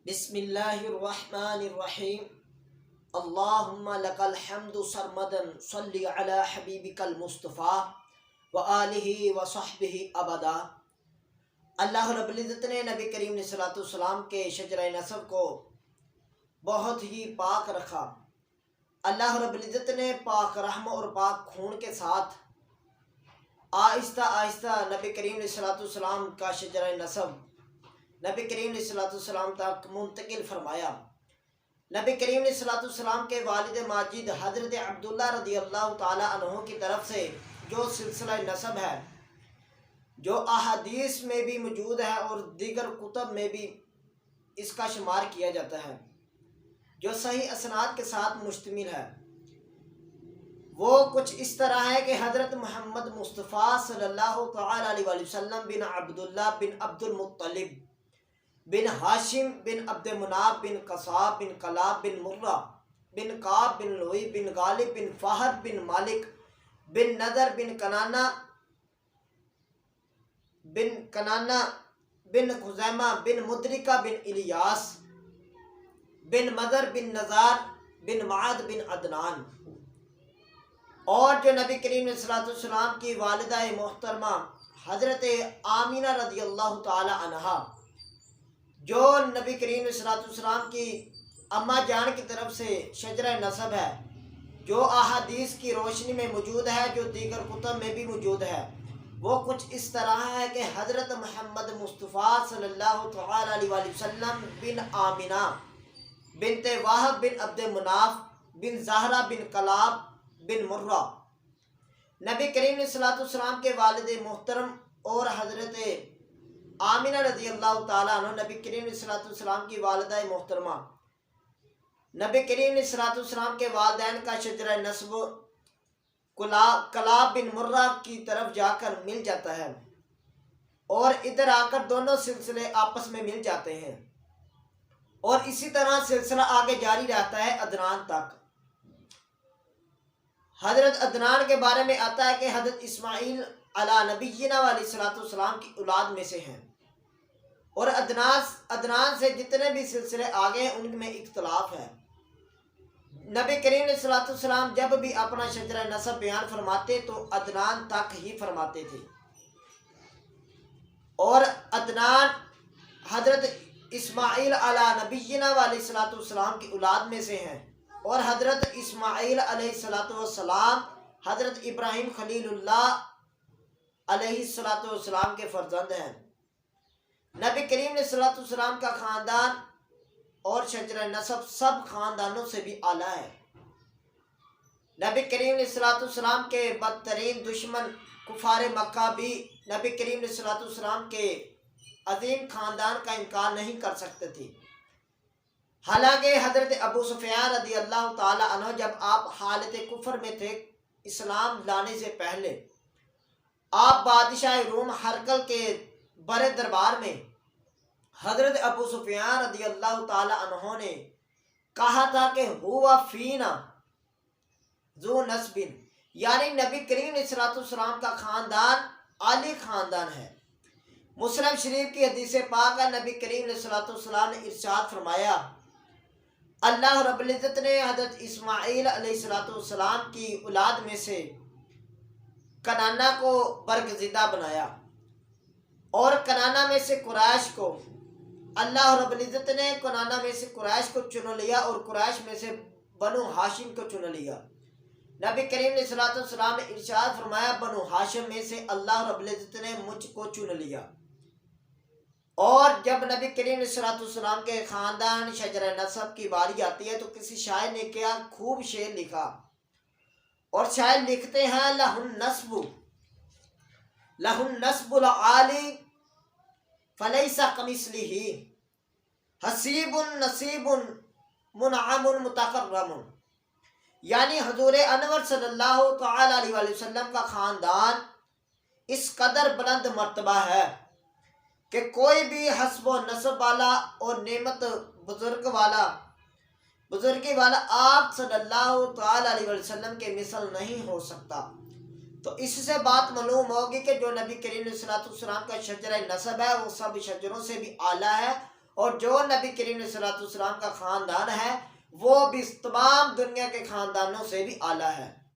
بسم اللہ الرحمن الرحیم اللہم لک الحمد سرمدا صلی علی حبیبک المصطفیٰ وآلہ وصحبہ ابدا۔ اللہ رب العزت نے نبی کریم علیہ الصلوۃ والسلام کے شجرہ نسب کو بہت ہی پاک رکھا۔ اللہ رب العزت نے پاک رحم اور پاک خون کے ساتھ آہستہ آہستہ نبی کریم علیہ الصلوۃ والسلام کا شجرہ نسب نبی کریم علیہ الصلوۃ والسلام تک منتقل فرمایا۔ نبی کریم علیہ الصلوۃ والسلام کے والد ماجد حضرت عبداللہ رضی اللہ تعالیٰ عنہ کی طرف سے جو سلسلہ نسب ہے، جو احادیث میں بھی موجود ہے اور دیگر کتب میں بھی اس کا شمار کیا جاتا ہے، جو صحیح اسناد کے ساتھ مشتمل ہے، وہ کچھ اس طرح ہے کہ حضرت محمد مصطفیٰ صلی اللہ تعالیٰ علیہ وآلہ وسلم بن عبداللہ بن عبد المطلب بن ہاشم بن عبد مناف بن قصاب بن کلاب بن مرہ بن کعب بن لوئی بن غالب بن فہر بن مالک بن نذر بن کنانہ بن خزیمہ بن مدرکہ بن الیاس بن مدر بن نزار بن معاد بن عدنان، اور جو نبی کریم علیہ الصلوۃ والسلام کی والدہ محترمہ حضرت آمینہ رضی اللہ تعالی عنہا، جو نبی کریم علیہ الصلوۃ والسلام کی اماں جان کی طرف سے شجرہ نسب ہے، جو احادیث کی روشنی میں موجود ہے، جو دیگر کتب میں بھی موجود ہے، وہ کچھ اس طرح ہے کہ حضرت محمد مصطفیٰ صلی اللہ تعالیٰ علیہ وآلہ وسلم بن آمینہ بنت وہب بن عبد مناف بن زہرہ بن کلاب بن مرہ، نبی کریم علیہ الصلوۃ والسلام کے والد محترم اور حضرت آمینہ رضی اللہ تعالیٰ عنہ نبی کریم علیہ الصلوۃ والسلام کی والدہ محترمہ، نبی کریم علیہ الصلوۃ والسلام کے والدین کا شجرہ نسب کلاب بن مرہ کی طرف جا کر مل جاتا ہے، اور ادھر آ کر دونوں سلسلے آپس میں مل جاتے ہیں، اور اسی طرح سلسلہ آگے جاری رہتا ہے عدنان تک۔ حضرت عدنان کے بارے میں آتا ہے کہ حضرت اسماعیل علی نبینا علیہ الصلوۃ والسلام کی اولاد میں سے ہیں، اور عدنان سے جتنے بھی سلسلے آگے ہیں ان میں اختلاف ہے۔ نبی کریم علیہ الصلوۃ والسلام جب بھی اپنا شجرہ نسب بیان فرماتے تو عدنان تک ہی فرماتے تھے، اور عدنان حضرت اسماعیل علی نبینا علیہ الصلوۃ والسلام کی اولاد میں سے ہیں، اور حضرت اسماعیل علیہ الصلوۃ والسلام حضرت ابراہیم خلیل اللہ علیہ الصلوۃ والسلام کے فرزند ہیں۔ نبی کریم علیہ الصلوۃ والسلام کا خاندان اور شجرہ نسب سب خاندانوں سے بھی اعلیٰ ہے۔ نبی کریم علیہ الصلوۃ والسلام کے بدترین دشمن کفار مکہ بھی نبی کریم علیہ الصلوۃ والسلام کے عظیم خاندان کا انکار نہیں کر سکتے تھے، حالانکہ حضرت ابو سفیان رضی اللہ تعالی عنہ جب آپ حالت کفر میں تھے، اسلام لانے سے پہلے آپ بادشاہ روم ہرقل کے بڑے دربار میں حضرت ابو سفیان رضی اللہ تعالی عنہ نے کہا تھا کہ ہوا فینا ذو نسب، یعنی نبی کریم علیہ الصلوۃ والسلام کا خاندان عالی خاندان ہے۔ مسلم شریف کی حدیث پاک ہے، نبی کریم علیہ الصلوۃ والسلام نے ارشاد فرمایا، اللہ رب العزت نے حضرت اسماعیل علیہ الصلوۃ والسلام کی اولاد میں سے کنانہ کو برگزیدہ بنایا، اور کنانہ میں سے قریش کو، اللہ رب العزت نے کنانہ میں سے قریش کو چن لیا اور قریش میں سے بنو ہاشم کو چن لیا۔ نبی کریم علیہ الصلوۃ والسلام نے ارشاد فرمایا، بنو ہاشم میں سے اللہ رب العزت نے مجھ کو چن لیا۔ اور جب نبی کریم علیہ الصلوۃ والسلام کے خاندان شجرہ نسب کی باری آتی ہے تو کسی شاعر نے کیا خوب شعر لکھا، اور شاعر لکھتے ہیں، لہ النسب العالی فلیس کمثلہ حسیب نصیب منعم متکرم، یعنی حضور انور صلی اللہ تعالی علیہ وآلہ وسلم کا خاندان اس قدر بلند مرتبہ ہے کہ کوئی بھی حسب و نسب والا اور نعمت بزرگی والا آپ صلی اللہ تعالی علیہ وسلم کے مثل نہیں ہو سکتا۔ تو اس سے بات معلوم ہوگی کہ جو نبی کریم علیہ الصلوۃ والسلام کا شجرہ نسب ہے وہ سب شجروں سے بھی اعلیٰ ہے، اور جو نبی کریم صلی اللہ علیہ وسلم کا خاندان ہے وہ بھی تمام دنیا کے خاندانوں سے بھی اعلیٰ ہے۔